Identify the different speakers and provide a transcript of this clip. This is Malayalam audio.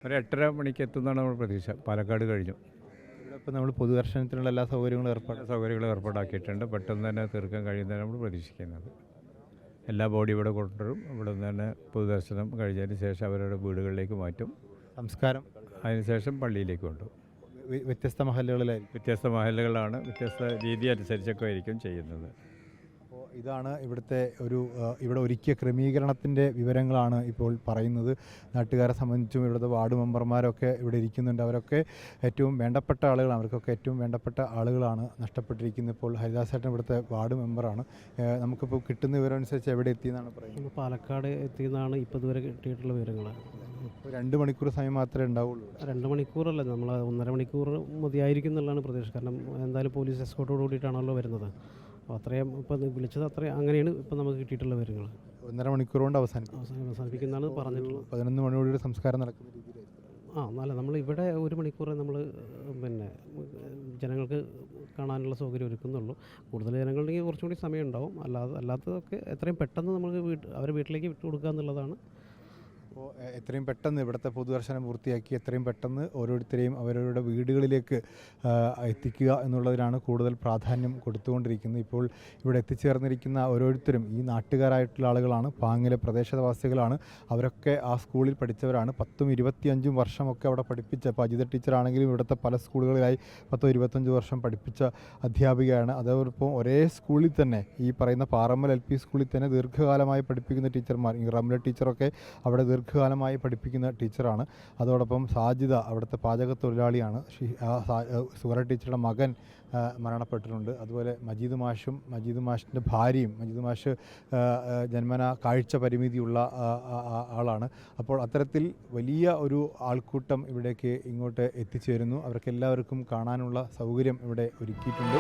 Speaker 1: ഒരു 8:30 മണിക്ക് എത്തുന്നതാണ് നമ്മൾ പ്രതീക്ഷ. പാലക്കാട് കഴിഞ്ഞു.
Speaker 2: ഇവിടെ ഇപ്പോൾ നമ്മൾ പൊതുദർശനത്തിനുള്ള എല്ലാ സൗകര്യങ്ങളും
Speaker 1: സൗകര്യങ്ങൾ ഏർപ്പാടാക്കിയിട്ടുണ്ട്. പെട്ടെന്ന് തന്നെ തീർക്കാൻ കഴിയുന്നതാണ് നമ്മൾ പ്രതീക്ഷിക്കുന്നത്. എല്ലാ ബോഡി ഇവിടെ കൊണ്ടുവരും. ഇവിടെ നിന്ന് തന്നെ പൊതുദർശനം കഴിഞ്ഞതിന് ശേഷം അവരുടെ വീടുകളിലേക്ക് മാറ്റും.
Speaker 2: സംസ്കാരം
Speaker 1: അതിനുശേഷം പള്ളിയിലേക്ക് കൊണ്ടുപോകും.
Speaker 2: വ്യത്യസ്ത മഹല്ലുകളിലായിരിക്കും.
Speaker 1: വ്യത്യസ്ത മഹല്ലുകളാണ്, വ്യത്യസ്ത രീതി അനുസരിച്ചൊക്കെ ആയിരിക്കും ചെയ്യുന്നത്.
Speaker 2: അപ്പോൾ ഇതാണ് ഇവിടെ ഒരുക്കിയ ക്രമീകരണത്തിൻ്റെ വിവരങ്ങളാണ് ഇപ്പോൾ പറയുന്നത്. നാട്ടുകാരെ സംബന്ധിച്ചും ഇവിടുത്തെ വാർഡ് മെമ്പർമാരൊക്കെ ഇവിടെ ഇരിക്കുന്നുണ്ട്. അവരൊക്കെ ഏറ്റവും വേണ്ടപ്പെട്ട ആളുകളാണ്. അവർക്കൊക്കെ ഏറ്റവും വേണ്ടപ്പെട്ട ആളുകളാണ് നഷ്ടപ്പെട്ടിരിക്കുന്നത്. ഇപ്പോൾ ഹരിദാസേട്ടൻ ഇവിടുത്തെ വാർഡ് മെമ്പറാണ്. നമുക്കിപ്പോൾ കിട്ടുന്ന വിവരം അനുസരിച്ച് എവിടെ എത്തിയെന്നാണ് പറയുന്നത്?
Speaker 3: പാലക്കാട് എത്തിയെന്നാണ് ഇപ്പോൾ ഇതുവരെ കിട്ടിയിട്ടുള്ള വിവരങ്ങൾ.
Speaker 2: 2 മണിക്കൂർ സമയം മാത്രമേ ഉണ്ടാവുള്ളൂ.
Speaker 3: 2 മണിക്കൂറല്ല, നമ്മൾ 1.5 മണിക്കൂർ മതിയായിരിക്കും എന്നുള്ളതാണ് പ്രതീക്ഷ. കാരണം എന്തായാലും പോലീസ് എസ്കോർട്ടോട് കൂടിയിട്ടാണല്ലോ വരുന്നത്. അപ്പോൾ അത്രയും ഇപ്പോൾ വിളിച്ചത് അത്രയും അങ്ങനെയാണ് ഇപ്പോൾ നമുക്ക് കിട്ടിയിട്ടുള്ള വിവരങ്ങൾ.
Speaker 2: 1.5 മണിക്കൂർ കൊണ്ട്
Speaker 3: അവസാനിപ്പിക്കുന്നതാണ് പറഞ്ഞിട്ടുള്ളത്.
Speaker 2: 11 മണിയോടെ സംസ്കാരം നടക്കുന്ന രീതിയിലായിരിക്കും.
Speaker 3: നല്ല നമ്മൾ ഇവിടെ 1 മണിക്കൂർ നമ്മൾ ജനങ്ങൾക്ക് കാണാനുള്ള സൗകര്യം ഒരുക്കുന്നുള്ളൂ. കൂടുതൽ ജനങ്ങളുണ്ടെങ്കിൽ കുറച്ചും കൂടി സമയം ഉണ്ടാവും. അല്ലാത്തതൊക്കെ എത്രയും പെട്ടെന്ന് നമുക്ക് അവരെ വീട്ടിലേക്ക് വിട്ടു കൊടുക്കുക എന്നുള്ളതാണ്.
Speaker 2: അപ്പോൾ എത്രയും പെട്ടെന്ന് ഇവിടുത്തെ പൊതുദർശനം പൂർത്തിയാക്കി എത്രയും പെട്ടെന്ന് ഓരോരുത്തരെയും അവരവരുടെ വീടുകളിലേക്ക് എത്തിക്കുക എന്നുള്ളതിനാണ് കൂടുതൽ പ്രാധാന്യം കൊടുത്തുകൊണ്ടിരിക്കുന്നത്. ഇപ്പോൾ ഇവിടെ എത്തിച്ചേർന്നിരിക്കുന്ന ഓരോരുത്തരും ഈ നാട്ടുകാരായിട്ടുള്ള ആളുകളാണ്, പാങ്ങിലെ പ്രദേശവാസികളാണ്. അവരൊക്കെ ആ സ്കൂളിൽ പഠിച്ചവരാണ്. 10ഉം 25ഉം വർഷമൊക്കെ അവിടെ പഠിപ്പിച്ച, ഇപ്പോൾ അജിത ടീച്ചറാണെങ്കിലും ഇവിടുത്തെ പല സ്കൂളുകളിലായി 10-25 വർഷം പഠിപ്പിച്ച അധ്യാപികയാണ്. അതോടൊപ്പം ഒരേ സ്കൂളിൽ തന്നെ ഈ പറയുന്ന പാറമ്മൽ LP സ്കൂളിൽ തന്നെ ദീർഘകാലമായി പഠിപ്പിക്കുന്ന ടീച്ചർമാർ, ഈ റംല ടീച്ചറൊക്കെ അവിടെ ദീർഘകാലമായി പഠിപ്പിക്കുന്ന ടീച്ചറാണ്. അതോടൊപ്പം സാജിദ അവിടുത്തെ പാചക തൊഴിലാളിയാണ്. സുവറ ടീച്ചറുടെ മകൻ മരണപ്പെട്ടിട്ടുണ്ട്. അതുപോലെ മജീദ് മാഷിൻ്റെ ഭാര്യയും, മജീദ് മാഷ് ജന്മന കാഴ്ച പരിമിതിയുള്ള ആളാണ്. അപ്പോൾ അത്തരത്തിൽ വലിയ ഒരു ആൾക്കൂട്ടം ഇവിടേക്ക് ഇങ്ങോട്ട് എത്തിച്ചേരുന്നു. അവർക്കെല്ലാവർക്കും കാണാനുള്ള സൗകര്യം ഇവിടെ ഒരുക്കിയിട്ടുണ്ട്.